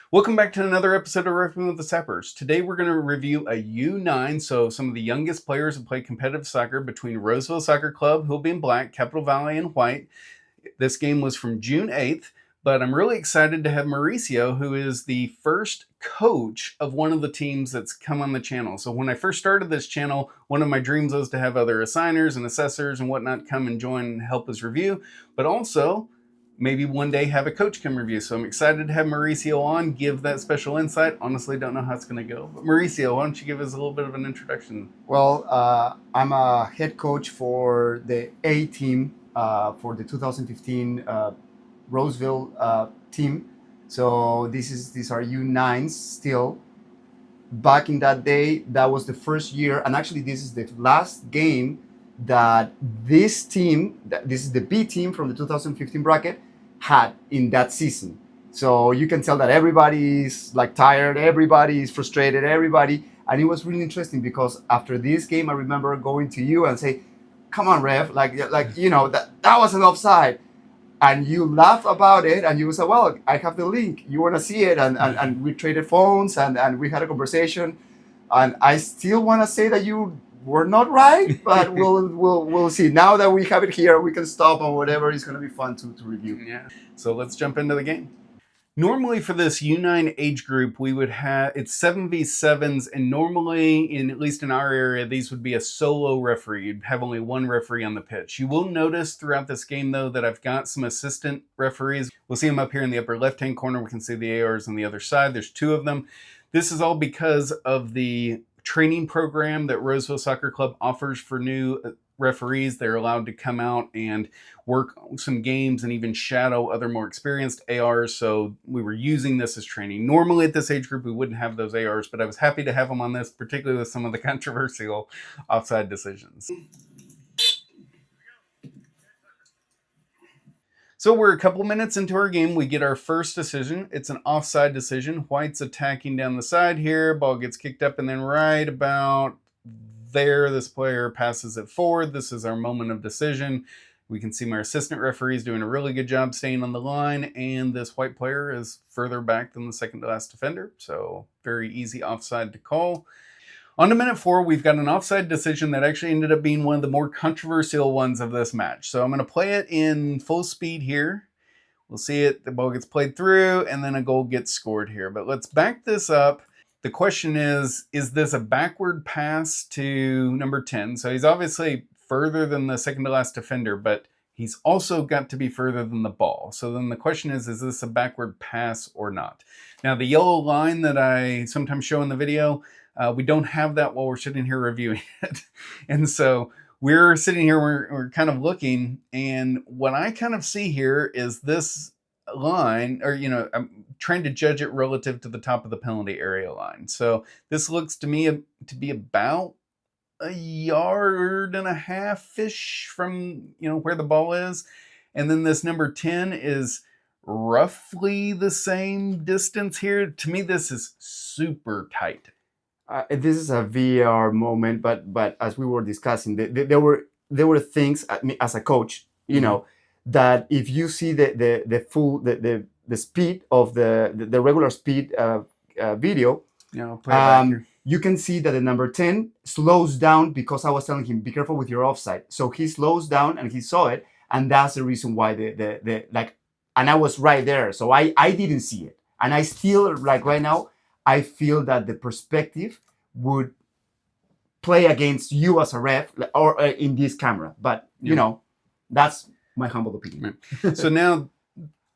Welcome back to another episode of Riffing with the Sappers. Today we're going to review a U9, so some of the youngest players who play competitive soccer between Roseville Soccer Club, who'll be in black, Capital Valley in white. This game was from June 8th, but I'm really excited to have Mauricio, who is the first coach of one of the teams that's come on the channel. So when I first started this channel, one of my dreams was to have other assigners and assessors and whatnot come and join and help us review, but also maybe one day have a coach come review. So I'm excited to have Mauricio on, give that special insight. Honestly, don't know how it's going to go. But Mauricio, why don't you give us a little bit of an introduction? Well, I'm a head coach for the A team for the 2015 Roseville team. So these are U9s still. Back in that day, that was the first year, and actually this is the last game that this team, this is the B team from the 2015 bracket, had in that season. So you can tell that everybody's like tired, everybody's frustrated, and it was really interesting because after this game, I remember going to you and say, "Come on, ref, like that was an offside." And you laugh about it and you say, "Well, I have the link, you want to see it?" And we traded phones and we had a conversation, and I still want to say that you were not right, but we'll see. Now that we have it here, we can stop on whatever. Is going to be fun to review. Yeah. So let's jump into the game. Normally for this U9 age group, we would have, it's 7v7s, and normally, in at least in our area, these would be a solo referee. You'd have only one referee on the pitch. You will notice throughout this game, though, that I've got some assistant referees. We'll see them up here in the upper left-hand corner. We can see the ARs on the other side. There's two of them. This is all because of the training program that Roseville Soccer Club offers for new referees. They're allowed to come out and work some games and even shadow other more experienced ARs. So we were using this as training. Normally at this age group, we wouldn't have those ARs, but I was happy to have them on this, particularly with some of the controversial offside decisions. So we're a couple minutes into our game. We get our first decision. It's an offside decision. White's attacking down the side here. Ball gets kicked up, and then right about there, this player passes it forward. This is our moment of decision. We can see my assistant referee is doing a really good job staying on the line, and this white player is further back than the second to last defender. So very easy offside to call. On to minute 4, we've got an offside decision that actually ended up being one of the more controversial ones of this match. So I'm going to play it in full speed here. We'll see it. The ball gets played through, and then a goal gets scored here. But let's back this up. The question is this a backward pass to number 10? So he's obviously further than the second to last defender, but he's also got to be further than the ball. So then the question is this a backward pass or not? Now, the yellow line that I sometimes show in the video, we don't have that while we're sitting here reviewing it. And so we're sitting here, we're kind of looking, and what I kind of see here is this line, or I'm trying to judge it relative to the top of the penalty area line. So this looks to me to be about a yard and a half-ish from where the ball is, and then this number 10 is roughly the same distance here. To me, this is super tight. This is a VR moment, but as we were discussing, there were things as a coach, that if you see the full the speed of the regular speed video, you can see that the number 10 slows down because I was telling him, be careful with your offside. So he slows down and he saw it, and that's the reason why and I was right there, so I didn't see it, and I still right now. I feel that the perspective would play against you as a ref or in this camera. But, that's my humble opinion. So now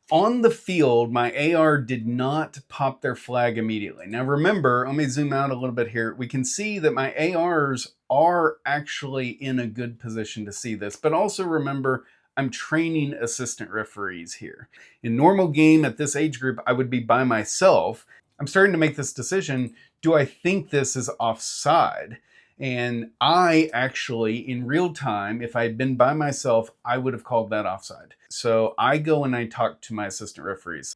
on the field, my AR did not pop their flag immediately. Now remember, let me zoom out a little bit here. We can see that my ARs are actually in a good position to see this. But also remember, I'm training assistant referees here. In normal game at this age group, I would be by myself. I'm starting to make this decision. Do I think this is offside? And I actually, in real time, if I had been by myself, I would have called that offside. So I go and I talk to my assistant referees.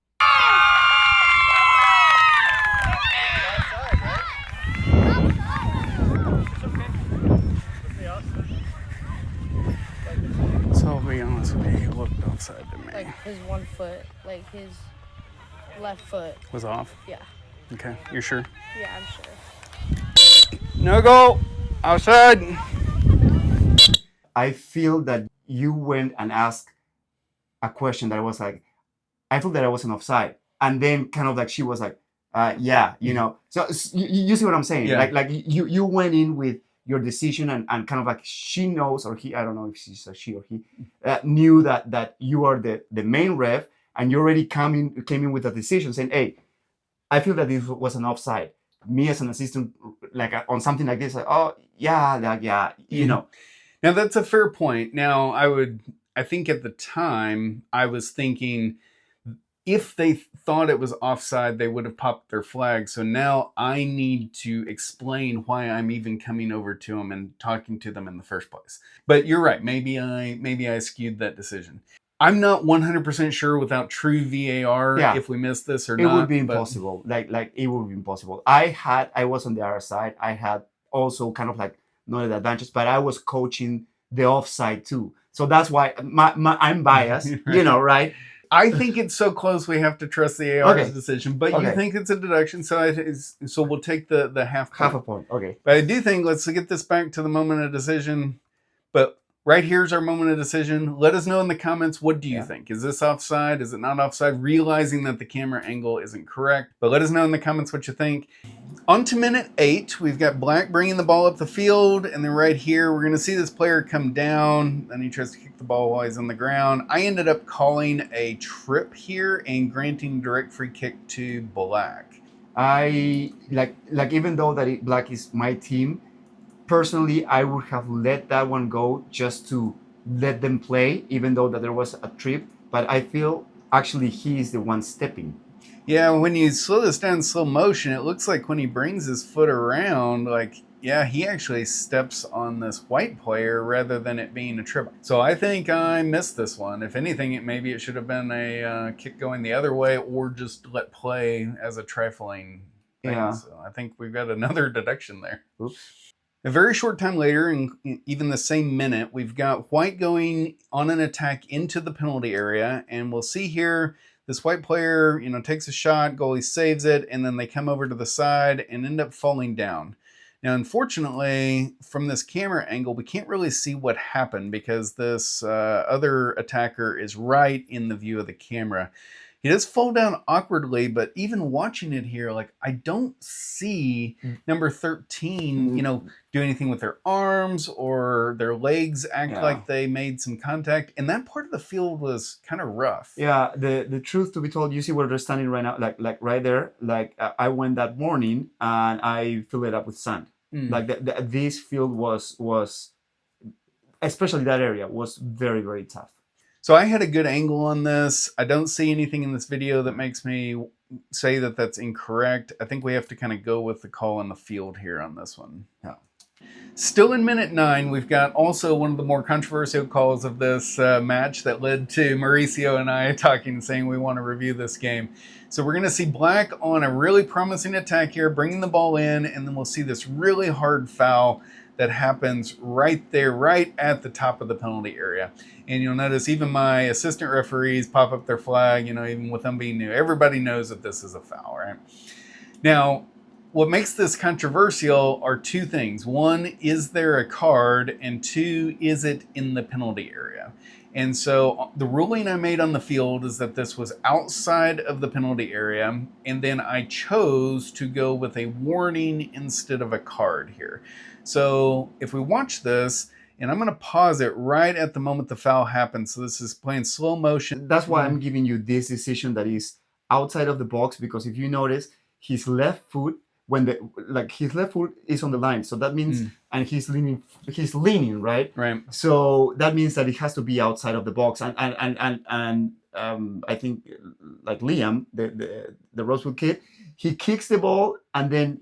So I'll be honest with you, he looked offside to me. Like his 1 foot, like his left foot. Was off? Yeah. Okay, you're sure? Yeah, I'm sure. No goal. Outside. I feel that you went and asked a question that was like, I feel that I wasn't offside, and then kind of like she was like, yeah, you know. So you see what I'm saying? Yeah. Like you went in with your decision, and kind of like she knows, or he, I don't know if she's a she or he, knew that you are the main ref, and you already came in with a decision saying, hey, I feel that this was an offside. Me as an assistant, like on something like this, like, oh yeah, like yeah, you know. Now that's a fair point. Now I think at the time I was thinking if they thought it was offside, they would have popped their flag. So now I need to explain why I'm even coming over to them and talking to them in the first place. But you're right. Maybe I skewed that decision. I'm not 100% sure without true VAR if we missed this or not. It would be impossible. Like it would be impossible. I was on the other side. I had also kind of like not an advantage, but I was coaching the offside too. So that's why I'm biased, Right. you know, right? I think it's so close we have to trust the AR's decision, but you think it's a deduction, so we'll take the half point. Half a point, okay. But I do think, let's get this back to the moment of decision. But right here's our moment of decision. Let us know in the comments, what do you think? Is this offside? Is it not offside? Realizing that the camera angle isn't correct. But let us know in the comments what you think. On to minute 8, we've got Black bringing the ball up the field, and then right here we're going to see this player come down, and he tries to kick the ball while he's on the ground. I ended up calling a trip here and granting direct free kick to Black. I like even though that Black is my team, personally I would have let that one go just to let them play, even though that there was a trip. But I feel actually he is the one stepping. Yeah, when you slow this down in slow motion, it looks like when he brings his foot around, like, yeah, he actually steps on this white player rather than it being a trip. So I think I missed this one. If anything, maybe it should have been a kick going the other way or just let play as a trifling thing. Yeah. So I think we've got another deduction there. Oops. A very short time later, in even the same minute, we've got White going on an attack into the penalty area, and we'll see here this white player, takes a shot, goalie saves it, and then they come over to the side and end up falling down. Now, unfortunately, from this camera angle, we can't really see what happened because this other attacker is right in the view of the camera. He does fall down awkwardly, but even watching it here, like, I don't see number 13, do anything with their arms or their legs act like they made some contact. And that part of the field was kind of rough. Yeah, the truth to be told, you see where they're standing right now, like right there. Like I went that morning and I filled it up with sand. Like this field was, especially that area, was very, very tough. So I had a good angle on this. I don't see anything in this video that makes me say that that's incorrect. I think we have to kind of go with the call on the field here on this one. Yeah. Still in minute 9, we've got also one of the more controversial calls of this match that led to Mauricio and I talking and saying we want to review this game. So we're going to see Black on a really promising attack here, bringing the ball in, and then we'll see this really hard foul that happens right there, right at the top of the penalty area. And you'll notice even my assistant referees pop up their flag, even with them being new. Everybody knows that this is a foul, right? Now, what makes this controversial are two things. One, is there a card? And two, is it in the penalty area? And so the ruling I made on the field is that this was outside of the penalty area, and then I chose to go with a warning instead of a card here. So if we watch this, and I'm going to pause it right at the moment the foul happens, so this is playing slow motion. That's why I'm giving you this decision that is outside of the box, because if you notice, his left foot, his left foot is on the line, so that means, and he's leaning, right? Right. So that means that it has to be outside of the box, and I think like Liam, the Rosewood kid, he kicks the ball and then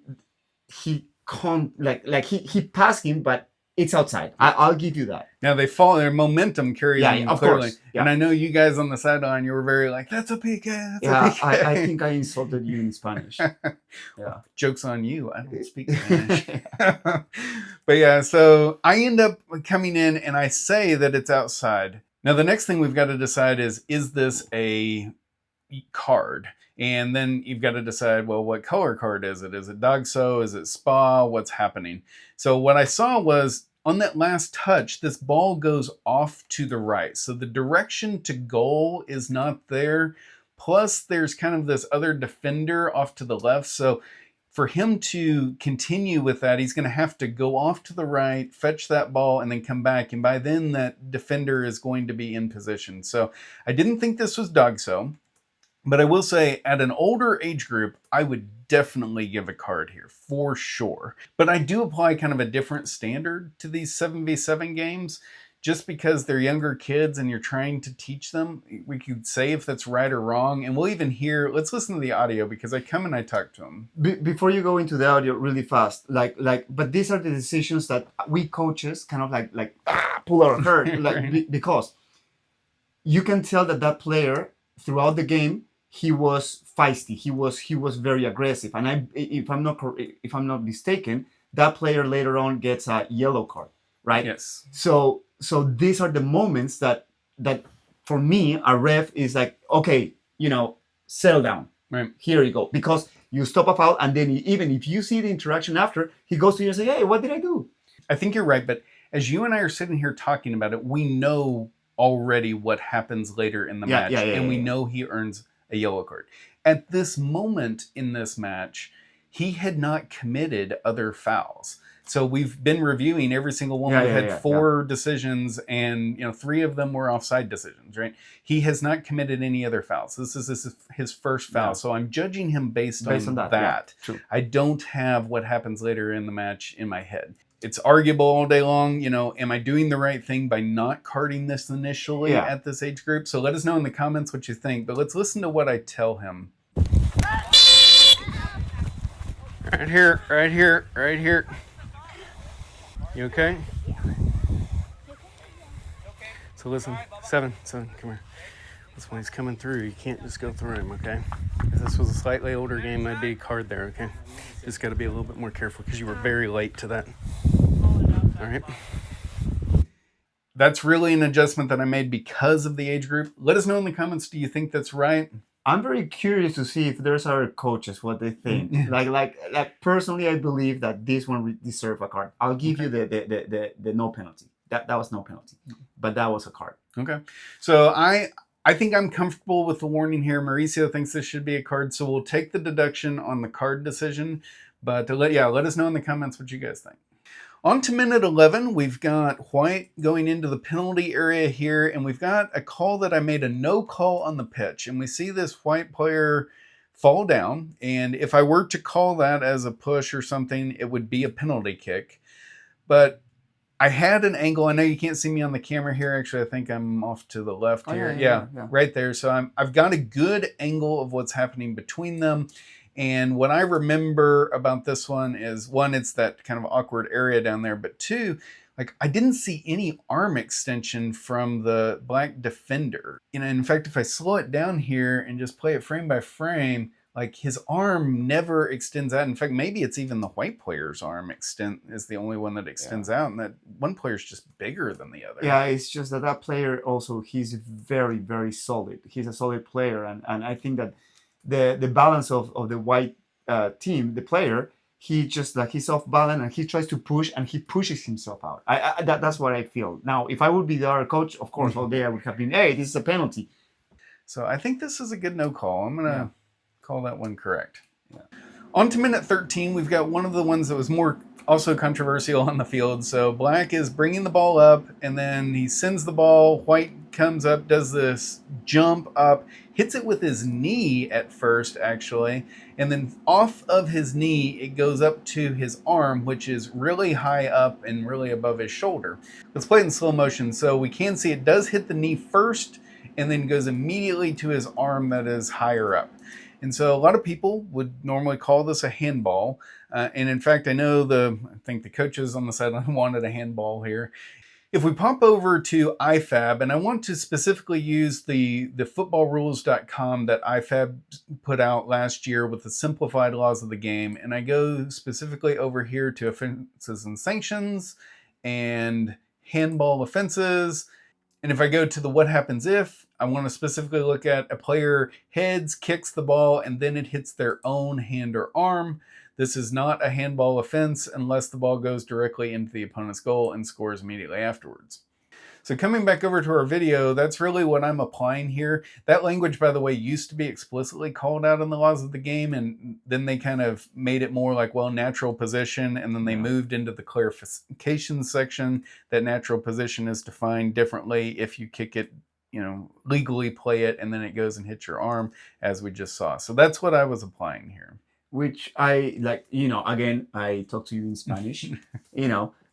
he he passed him, but it's outside. I'll give you that. Now they fall, their momentum carries them of clearly. course. Yeah. And I know you guys on the sideline, you were very like, that's a PK, that's a PK. I think I insulted you in Spanish. Yeah. Joke's on you. I don't speak Spanish. But yeah, so I end up coming in and I say that it's outside. Now the next thing we've got to decide is this a card. And then you've got to decide, well, what color card is it? Is it Dogso? Is it Spa? What's happening? So what I saw was on that last touch, this ball goes off to the right. So the direction to goal is not there. Plus, there's kind of this other defender off to the left. So for him to continue with that, he's going to have to go off to the right, fetch that ball, and then come back. And by then, that defender is going to be in position. So I didn't think this was Dogso. But I will say, at an older age group, I would definitely give a card here, for sure. But I do apply kind of a different standard to these 7v7 games, just because they're younger kids and you're trying to teach them. We could say if that's right or wrong, and we'll even hear, let's listen to the audio, because I come and I talk to them. Before you go into the audio really fast, but these are the decisions that we coaches kind of pull our hair, because you can tell that player throughout the game, he was feisty. He was very aggressive. And if I'm not mistaken, that player later on gets a yellow card, right? Yes. So these are the moments that for me, a ref is like, okay, settle down. Right. Here you go. Because you stop a foul, and then even if you see the interaction after, he goes to you and say, hey, what did I do? I think you're right, but as you and I are sitting here talking about it, we know already what happens later in the match, and we know he earns a yellow card. At this moment in this match, he had not committed other fouls. So we've been reviewing every single one. We've had four decisions, and 3 of them were offside decisions, right? He has not committed any other fouls. This is his first foul. Yeah. So I'm judging him based on that. Yeah, true. I don't have what happens later in the match in my head. It's arguable all day long, am I doing the right thing by not carding this initially at this age group? So let us know in the comments what you think, but let's listen to what I tell him. Right here, right here, right here. You okay? So listen, seven, come here. This one, he's coming through. You can't just go through him, okay? If this was a slightly older game, that'd be a card there, okay? Just got to be a little bit more careful because you were very late to that. All right. That's really an adjustment that I made because of the age group. Let us know in the comments, do you think that's right? I'm very curious to see if there's other coaches, what they think. Like personally, I believe that this one deserves a card. I'll give you the no penalty. That was no penalty, but that was a card. Okay. So I think I'm comfortable with the warning here. Mauricio thinks this should be a card, so we'll take the deduction on the card decision. But let us know in the comments what you guys think. On to minute 11, we've got White going into the penalty area here, and we've got a call that I made a no call on the pitch. And we see this White player fall down, and if I were to call that as a push or something, it would be a penalty kick. But I had an angle. I know you can't see me on the camera here. Actually, I think I'm off to the left here. Yeah, right there. So I've got a good angle of what's happening between them. And what I remember about this one is, one, it's that kind of awkward area down there. But two, I didn't see any arm extension from the black defender. In fact, if I slow it down here and just play it frame by frame, his arm never extends out. In fact, maybe it's even the white player's arm is the only one that extends out, and that one player's just bigger than the other. Yeah, it's just that player also, he's very, very solid. He's a solid player, and I think that the balance of the white team, the player, he's off balance and he tries to push and he pushes himself out. That's what I feel. Now, if I would be our coach, of course, all day I would have been, hey, this is a penalty. So I think this is a good no call. I'm gonna call that one correct. Yeah. On to minute 13, we've got one of the ones that was more also controversial on the field. So Black is bringing the ball up, and then he sends the ball. White comes up, does this jump up, hits it with his knee at first, actually, and then off of his knee, it goes up to his arm, which is really high up and really above his shoulder. Let's play it in slow motion. So we can see it does hit the knee first, and then goes immediately to his arm that is higher up. And so a lot of people would normally call this a handball. And in fact, I think the coaches on the sideline wanted a handball here. If we pop over to IFAB, and I want to specifically use the footballrules.com that IFAB put out last year with the simplified laws of the game, and I go specifically over here to offenses and sanctions and handball offenses. And if I go to the what happens if, I want to specifically look at a player heads, kicks the ball, and then it hits their own hand or arm. This is not a handball offense unless the ball goes directly into the opponent's goal and scores immediately afterwards. So coming back over to our video, that's really what I'm applying here. That language, by the way, used to be explicitly called out in the laws of the game, and then they kind of made it more like, well, natural position, and then they moved into the clarification section that natural position is defined differently if you kick it, legally play it, and then it goes and hits your arm, as we just saw. So that's what I was applying here. Which I like, again, I talk to you in Spanish,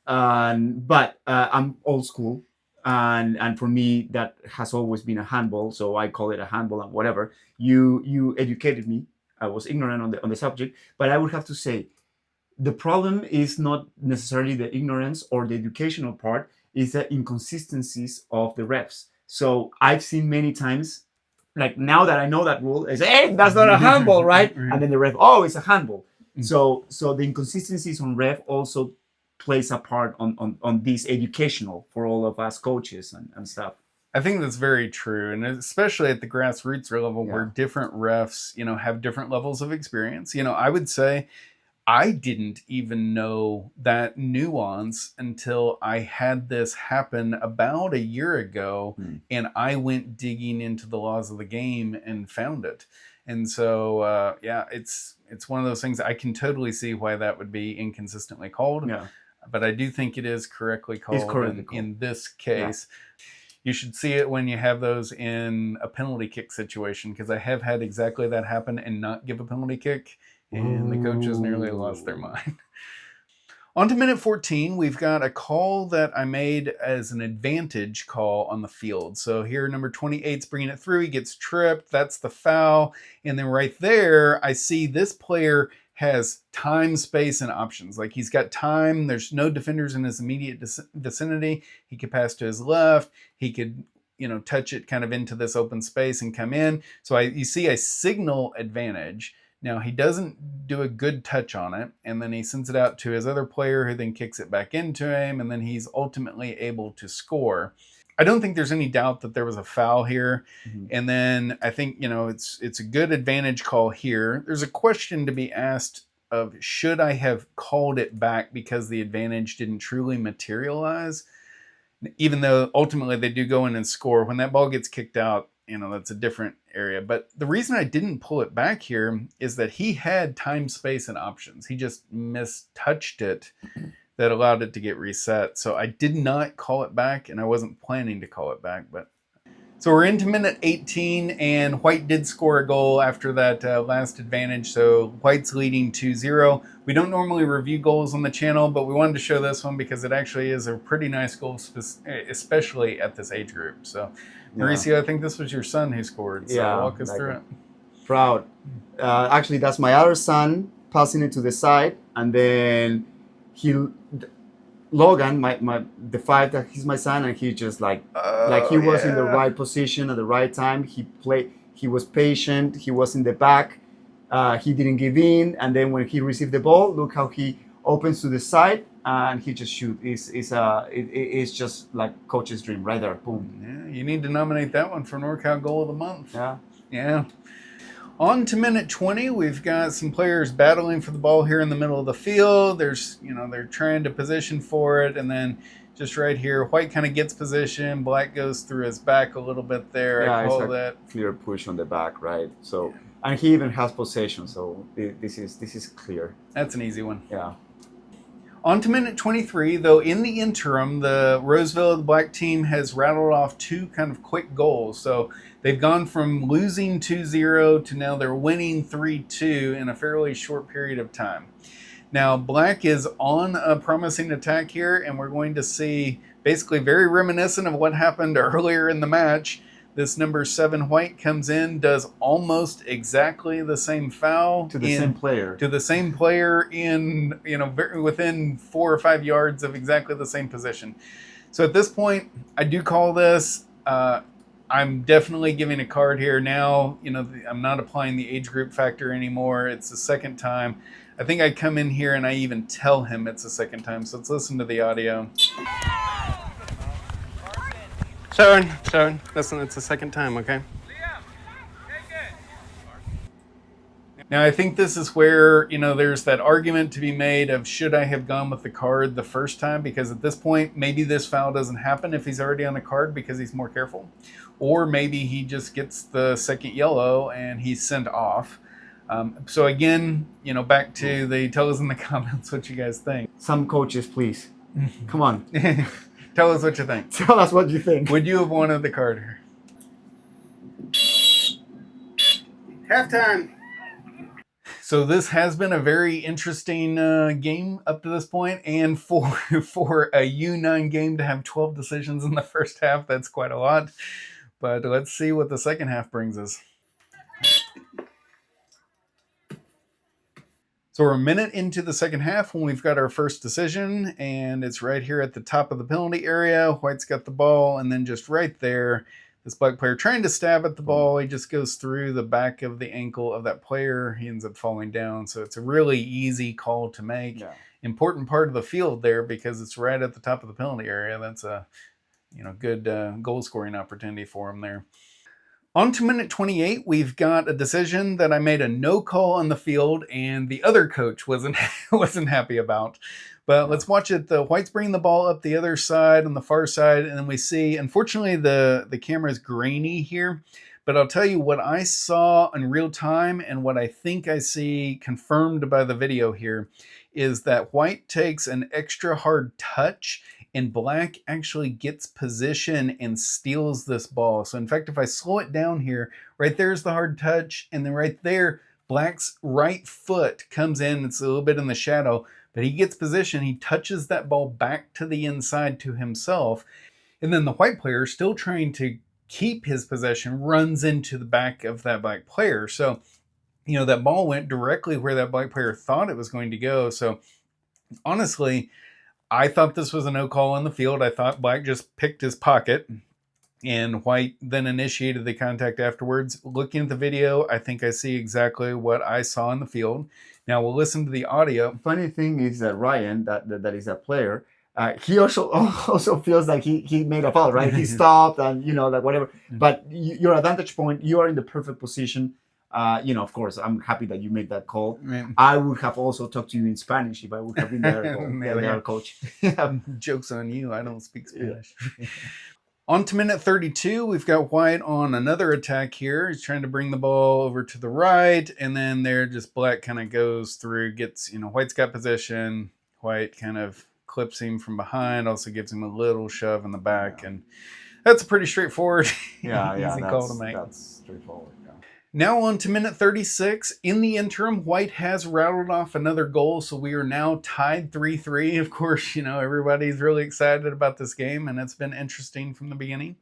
but I'm old school. And for me, that has always been a handball, so I call it a handball and whatever. You educated me. I was ignorant on the subject, but I would have to say, the problem is not necessarily the ignorance or the educational part, is the inconsistencies of the refs. So I've seen many times, like now that I know that rule, I say, hey, that's not a handball, right? And then the ref, oh, it's a handball. So the inconsistencies on ref also plays a part on this educational for all of us coaches and stuff. I think that's very true, and especially at the grassroots level where different refs, have different levels of experience. I would say I didn't even know that nuance until I had this happen about a year ago, and I went digging into the laws of the game and found it. And so, it's one of those things. I can totally see why that would be inconsistently called. Yeah. But I do think it is correctly called in this case. Yeah. You should see it when you have those in a penalty kick situation, because I have had exactly that happen and not give a penalty kick, and the coaches nearly lost their mind. On to minute 14, we've got a call that I made as an advantage call on the field. So here, number 28's bringing it through. He gets tripped. That's the foul. And then right there, I see this player has time, space, and options. Like he's got time. There's no defenders in his immediate vicinity. He could pass to his left. He could, touch it kind of into this open space and come in. So you see a signal advantage. Now he doesn't do a good touch on it, and then he sends it out to his other player who then kicks it back into him, and then he's ultimately able to score. I don't think there's any doubt that there was a foul here. And then I think, it's a good advantage call here. There's a question to be asked of, should I have called it back because the advantage didn't truly materialize? Even though ultimately they do go in and score. When that ball gets kicked out, that's a different area. But the reason I didn't pull it back here is that he had time, space, and options. He just mistouched it. That allowed it to get reset. So I did not call it back, and I wasn't planning to call it back. But so we're into minute 18, and White did score a goal after that last advantage. So White's leading 2-0. We don't normally review goals on the channel, but we wanted to show this one because it actually is a pretty nice goal, especially at this age group. So Mauricio, I think this was your son who scored. So walk us through it. Proud. Actually, that's my other son passing it to the side, and then Logan, the five, that he's my son, and he just like he was in the right position at the right time. He was patient. He was in the back. He didn't give in, and then when he received the ball, look how he opens to the side and he just shoot. It's just like coach's dream right there. Boom. Yeah, you need to nominate that one for NorCal Goal of the Month. Yeah. On to minute 20, we've got some players battling for the ball here in the middle of the field. There's, they're trying to position for it, and then just right here, White kind of gets position. Black goes through his back a little bit there. Yeah, I call that clear push on the back, right? So, and he even has possession, so this is clear. That's an easy one. Yeah. On to minute 23, though in the interim, the Roseville, the black team, has rattled off two kind of quick goals. So they've gone from losing 2-0 to now they're winning 3-2 in a fairly short period of time. Now, black is on a promising attack here, and we're going to see basically very reminiscent of what happened earlier in the match. This number 7 White comes in, does almost exactly the same foul to the same player in within 4 or 5 yards of exactly the same position. So at this point, I do call this. I'm definitely giving a card here now. I'm not applying the age group factor anymore. It's the second time. I think I come in here and I even tell him it's the second time. So let's listen to the audio. Showing. Listen, it's the second time, okay? Now, I think this is where, there's that argument to be made of should I have gone with the card the first time? Because at this point, maybe this foul doesn't happen if he's already on the card because he's more careful. Or maybe he just gets the second yellow and he's sent off. So again, back to tell us in the comments what you guys think. Some coaches, please. Come on. Tell us what you think. Tell us what you think. Would you have wanted the card here? Halftime. So this has been a very interesting game up to this point, and for a U9 game to have 12 decisions in the first half, that's quite a lot. But let's see what the second half brings us. So we're a minute into the second half when we've got our first decision, and it's right here at the top of the penalty area. White's got the ball, and then just right there, this black player trying to stab at the ball. He just goes through the back of the ankle of that player. He ends up falling down. So it's a really easy call to make. Yeah. Important part of the field there because it's right at the top of the penalty area. That's a good goal scoring opportunity for him there. On to minute 28, we've got a decision that I made a no call on the field, and the other coach wasn't happy about. But let's watch it. The White's bringing the ball up the other side, on the far side, and then we see, unfortunately, the camera is grainy here. But I'll tell you what I saw in real time and what I think I see confirmed by the video here is that White takes an extra hard touch and Black actually gets position and steals this ball. So in fact, if I slow it down here, right there's the hard touch, and then right there, Black's right foot comes in. It's a little bit in the shadow, but he gets position. He touches that ball back to the inside to himself. And then the White player, still trying to keep his possession, runs into the back of that Black player. So, that ball went directly where that Black player thought it was going to go. So honestly, I thought this was a no call on the field. I thought Black just picked his pocket, and White then initiated the contact afterwards. Looking at the video, I think I see exactly what I saw in the field. Now we'll listen to the audio. Funny thing is that Ryan, that is a player, he also feels like he made a foul, right? He stopped and like whatever. But your advantage point, you are in the perfect position. Of course, I'm happy that you made that call. Man. I would have also talked to you in Spanish if I would have been there, coach. Joke's on you. I don't speak Spanish. Yeah. On to minute 32, we've got White on another attack here. He's trying to bring the ball over to the right, and then there just Black kind of goes through, gets, White's got possession. White kind of clips him from behind, also gives him a little shove in the back, and that's a pretty straightforward easy call to make. That's straightforward. Now on to minute 36. In the interim, White has rattled off another goal, so we are now tied 3-3. Of course, everybody's really excited about this game, and it's been interesting from the beginning.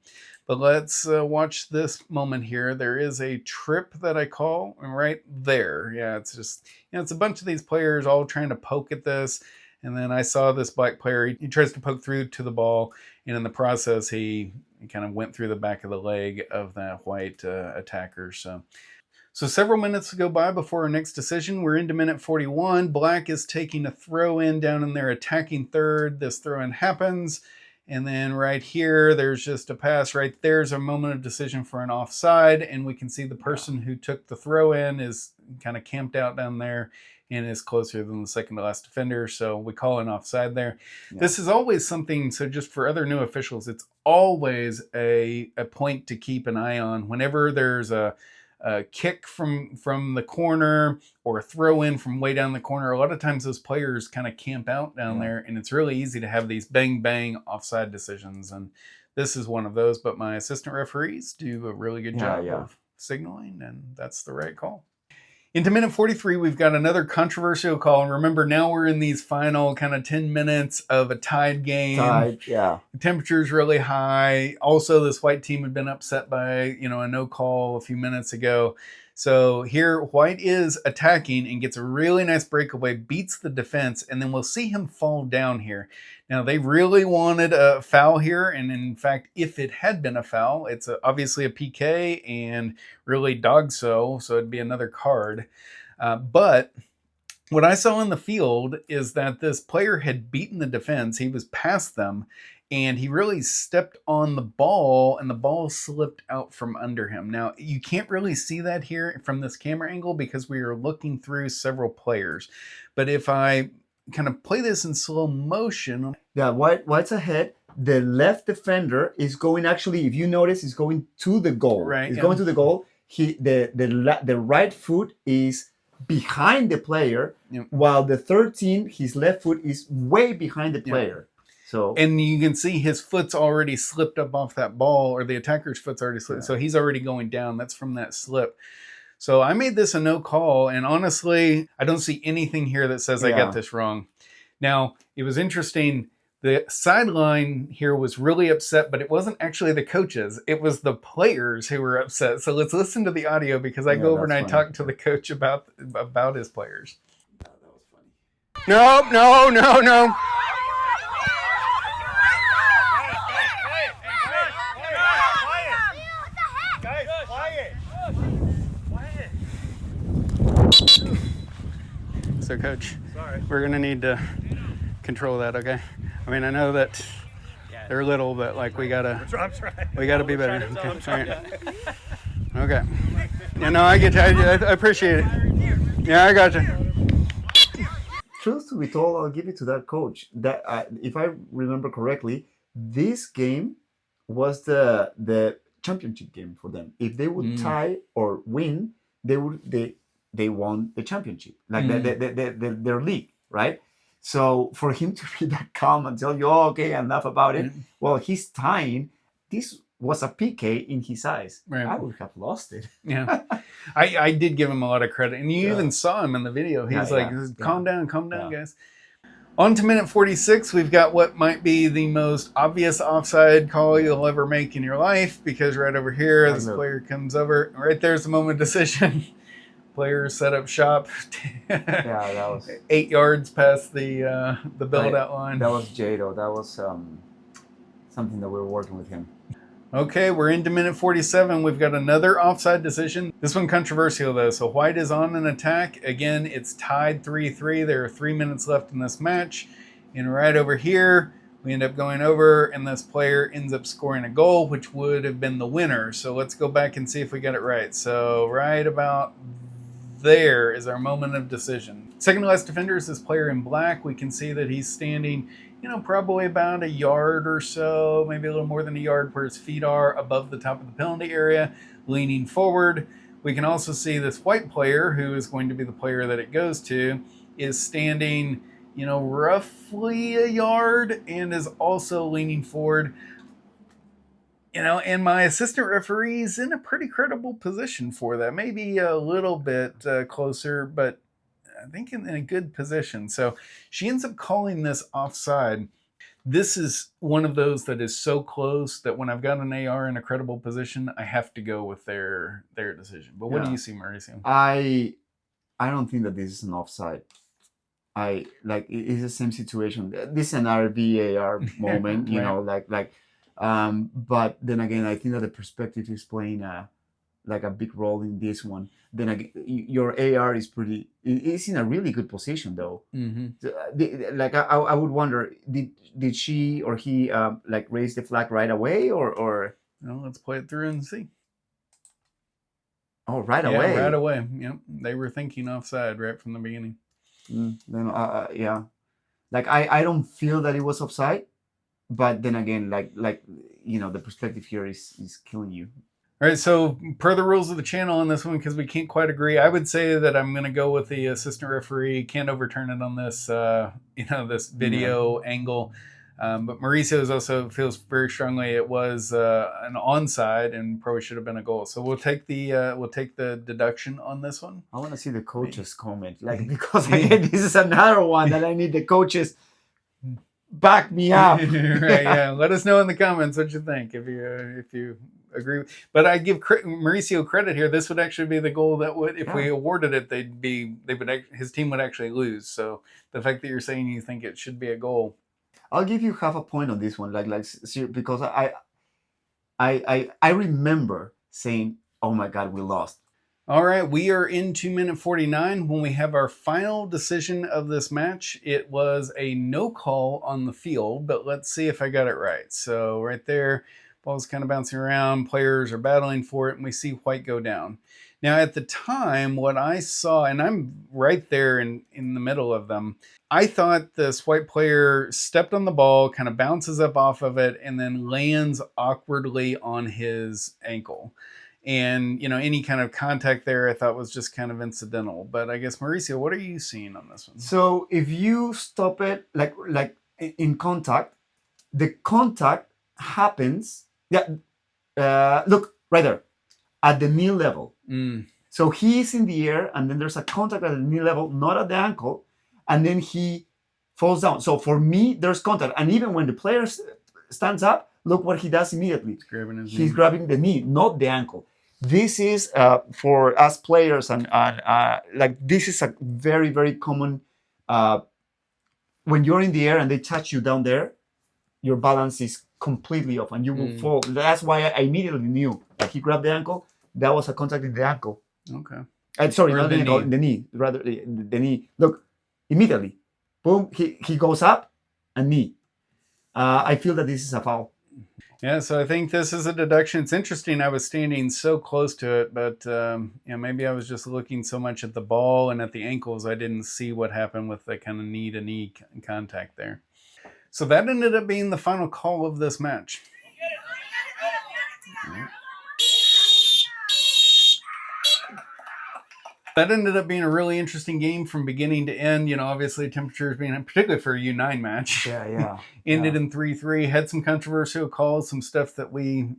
But let's watch this moment here. There is a trip that I call right there. Yeah, it's just, it's a bunch of these players all trying to poke at this. And then I saw this Black player, he tries to poke through to the ball, and in the process, he kind of went through the back of the leg of that White attacker. So several minutes go by before our next decision. We're into minute 41. Black is taking a throw in down in their attacking third. This throw in happens. And then right here, there's just a pass. Right there's a moment of decision for an offside. And we can see the person who took the throw in is kind of camped out down there and is closer than the second to last defender. So we call an offside there. Yeah. This is always something, so just for other new officials, it's always a point to keep an eye on. Whenever there's a kick from the corner or a throw in from way down the corner, a lot of times those players kind of camp out down there, and it's really easy to have these bang bang offside decisions, and this is one of those. But my assistant referees do a really good job of signaling, and that's the right call. Into minute 43, we've got another controversial call. And remember, now we're in these final kind of 10 minutes of a tied game. The temperature's really high. Also, this White team had been upset by, a no call a few minutes ago. So here, White is attacking and gets a really nice breakaway, beats the defense, and then we'll see him fall down here. Now, they really wanted a foul here, and in fact, if it had been a foul, it's obviously a PK and really so it'd be another card. But what I saw in the field is that this player had beaten the defense. He was past them, and he really stepped on the ball, and the ball slipped out from under him. Now, you can't really see that here from this camera angle because we are looking through several players. But if I kind of play this in slow motion. Yeah, White's ahead. The left defender is going, actually, if you notice, is going to the goal. Right, He's yeah. going to the goal. The right foot is behind the player, Yep. while the 13, his left foot is way behind the player. So And you can see his foot's already slipped up off that ball, or the attacker's foot's already slipped. Yeah. So he's already going down. That's from that slip. So I made this a no call, and honestly, I don't see anything here that says I got this wrong. Now, it was interesting. The sideline here was really upset, but it wasn't actually the coaches. It was the players who were upset. So let's listen to the audio, because I go over and I talk to the coach about his players. No, no, no, no. So, Coach, we're going to need to control that, okay? I mean, I know that they're little, but like we gotta be better. Okay. All right. Okay. Yeah, no, I get you. I appreciate it. Yeah, I got you. truth to be told, I'll give it to that coach. That if I remember correctly, this game was the championship game for them. If they would tie or win, they won the championship, like their league, right? So for him to be that calm and tell you, "Oh, okay, enough about it," well, he's tying. This was a PK in his eyes. Right. I would have lost it. Yeah, I did give him a lot of credit, and you even saw him in the video. He's calm down, guys. On to minute 46, we've got what might be the most obvious offside call you'll ever make in your life, because right over here, this player comes over. Right there's the moment of decision. Player set up shop. Yeah, that was 8 yards past the build-out line. That was Jado. That was something that we were working with him. Okay, we're into minute 47. We've got another offside decision. This one controversial, though. So White is on an attack. Again, it's tied 3-3. There are 3 minutes left in this match. And right over here, we end up going over, and this player ends up scoring a goal, which would have been the winner. So let's go back and see if we got it right. So right about there is our moment of decision. Second to last defender is this player in black. We can see that he's standing, probably about a yard or so, maybe a little more than a yard where his feet are above the top of the penalty area, leaning forward. We can also see this white player, who is going to be the player that it goes to, is standing, roughly a yard and is also leaning forward. And my assistant referee is in a pretty credible position for that. Maybe a little bit closer, but I think in a good position. So she ends up calling this offside. This is one of those that is so close that when I've got an AR in a credible position, I have to go with their decision. But what do you see, Mauricio? I don't think that this is an offside. It's the same situation. This is an VAR moment, right. But then again, I think that the perspective is playing a big role in this one. Then again, your AR is it's in a really good position, though. Mm-hmm. I would wonder, did she or he raise the flag right away, or? Well, let's play it through and see. Oh, right away. Right away. Yep, they were thinking offside right from the beginning. Then yeah, I don't feel that it was offside. But then again, the perspective here is killing you. All right, so per the rules of the channel on this one, because we can't quite agree, I would say that I'm going to go with the assistant referee. Can't overturn it on this, this video angle. But Mauricio also feels very strongly it was an onside and probably should have been a goal. So we'll take the deduction on this one. I want to see the coaches comment, because again, this is another one that I need the coaches back me up. Right, yeah. Let us know in the comments what you think if you agree. But I give Mauricio credit here. This would actually be the goal that would, if we awarded it, his team would actually lose. So the fact that you're saying you think it should be a goal, I'll give you half a point on this one, because I remember saying, "Oh my God, we lost," All right, we are into minute 49 when we have our final decision of this match. It was a no call on the field, but let's see if I got it right. So right there, ball's kind of bouncing around, players are battling for it, and we see white go down. Now at the time, what I saw, and I'm right there in the middle of them, I thought this white player stepped on the ball, kind of bounces up off of it, and then lands awkwardly on his ankle. And, any kind of contact there I thought was just kind of incidental. But I guess, Mauricio, what are you seeing on this one? So if you stop it like in contact, the contact happens. Yeah, look right there at the knee level. So he's in the air, and then there's a contact at the knee level, not at the ankle, and then he falls down. So for me, there's contact, and even when the player stands up, look what he does immediately. He's grabbing the knee, not the ankle. This is for us players, and like this is a very, very common. When you're in the air and they touch you down there, your balance is completely off, and you will fall. That's why I immediately knew that he grabbed the ankle. That was a contact in the ankle. Okay. Sorry, Or not the the ankle, knee. the knee. Rather, the knee. Look, immediately, boom. He goes up, and knee. I feel that this is a foul. Yeah, so I think this is a deduction. It's interesting. I was standing so close to it, but maybe I was just looking so much at the ball and at the ankles, I didn't see what happened with the kind of knee-to-knee contact there. So that ended up being the final call of this match. That ended up being a really interesting game from beginning to end. Obviously temperatures being, particularly for a U9 match. Yeah. Ended in 3-3, had some controversial calls, some stuff that we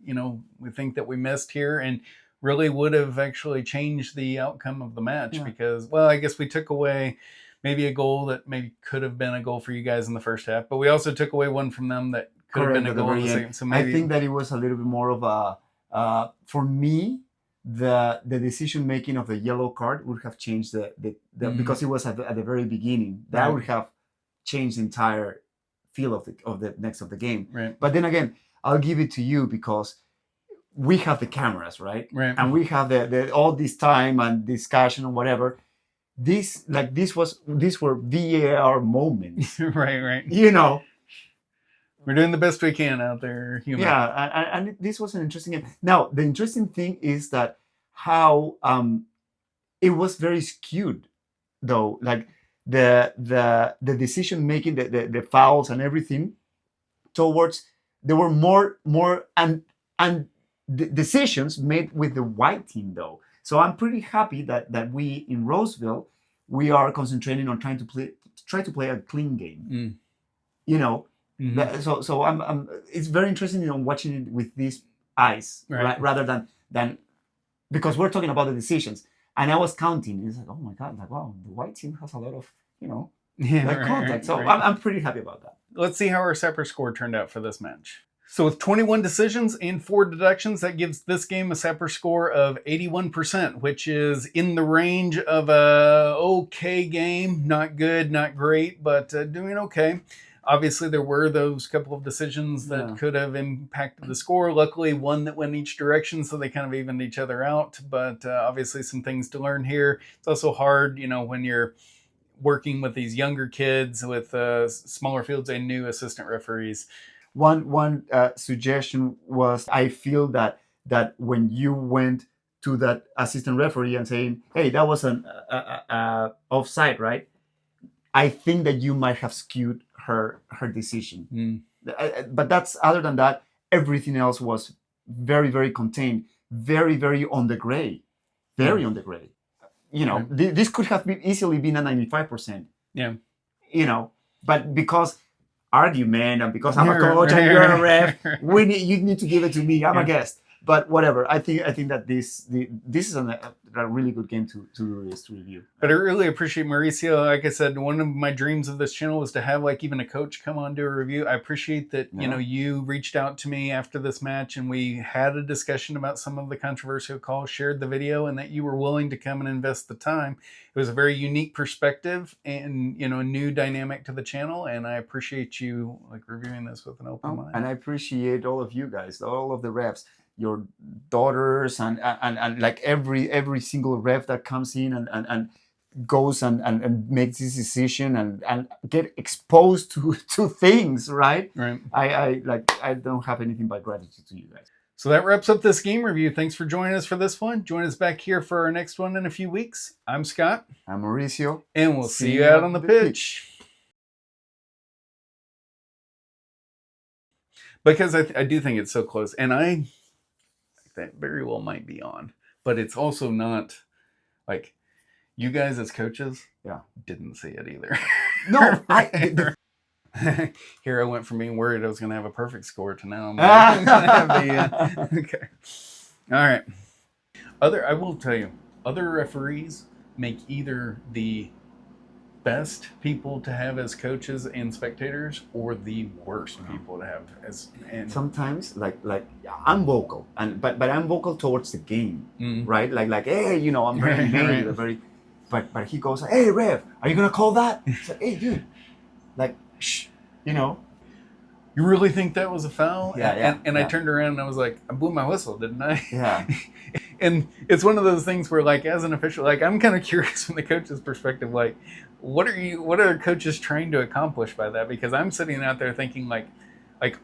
think that we missed here, and really would have actually changed the outcome of the match because, well, I guess we took away maybe a goal that maybe could have been a goal for you guys in the first half, but we also took away one from them that could have been a goal in the second. So maybe, I think that it was a little bit more of a, for me, the decision making of the yellow card would have changed the because it was at the very beginning. That would have changed the entire feel of the next of the game. Right. But then again, I'll give it to you because we have the cameras, right? And we have the all this time and discussion and whatever. These were VAR moments. right. We're doing the best we can out there, human. Yeah, and this was an interesting game. Now, the interesting thing is that how it was very skewed, though. Like the decision making, the fouls and everything, towards there were more and the decisions made with the white team, though. So I'm pretty happy that we in Roseville we are concentrating on try to play a clean game. So I'm it's very interesting watching it with these eyes, right? Rather than because we're talking about the decisions. And I was counting. It's like, oh my God, like wow, the white team has a lot of contact. So I'm pretty happy about that. Let's see how our separate score turned out for this match. So with 21 decisions and 4 deductions, that gives this game a separate score of 81%, which is in the range of a okay game. Not good, not great, but doing okay. Obviously, there were those couple of decisions that could have impacted the score. Luckily, one that went each direction, so they kind of evened each other out. But obviously, some things to learn here. It's also hard, when you're working with these younger kids with smaller fields and new assistant referees. One suggestion was, I feel that when you went to that assistant referee and saying, hey, that was an offside, right? I think that you might have skewed her decision. But that's, other than that, everything else was very, very contained, very, very on the gray, on the gray. This could have easily been a 95%. Yeah. But because argument and because I'm a coach and you're a ref, you need to give it to me. I'm a guest. But whatever, I think that this is a really good game to review. But I really appreciate Mauricio. Like I said, one of my dreams of this channel was to have even a coach come on do a review. I appreciate that you reached out to me after this match and we had a discussion about some of the controversial calls, shared the video, and that you were willing to come and invest the time. It was a very unique perspective and a new dynamic to the channel, and I appreciate you reviewing this with an open mind. And I appreciate all of you guys, all of the refs. your daughters and like every single ref that comes in and goes and makes this decision and get exposed to things, right? Right. I don't have anything but gratitude to you guys. So that wraps up this game review. Thanks for joining us for this one. Join us back here for our next one in a few weeks. I'm Scott. I'm Mauricio. And we'll see you out on the pitch. Because I do think it's so close. And that very well might be on. But it's also not like you guys as coaches didn't see it either. No, Here I went from being worried I was going to have a perfect score to now I'm going to have the okay. All right. I will tell you, other referees make either the best people to have as coaches and spectators or the worst people to have as. And sometimes like I'm vocal but I'm vocal towards the game, right? Like hey, you know, I'm very male, very. But he goes, hey ref, are you gonna call that? It's like, hey dude, like shh, you know. You really think that was a foul? And I Yeah. turned around and I was like, I blew my whistle, didn't I? Yeah. And it's one of those things where, like, as an official, like, I'm kind of curious from the coach's perspective, like, what are coaches trying to accomplish by that? Because I'm sitting out there thinking, like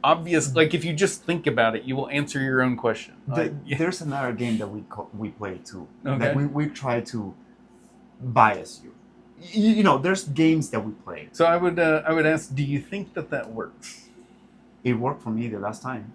obvious, like, if you just think about it, you will answer your own question. Like, There's another game that we play too. Okay. That we try to bias you. You know, there's games that we play. So I would ask, do you think that works? It worked for me the last time.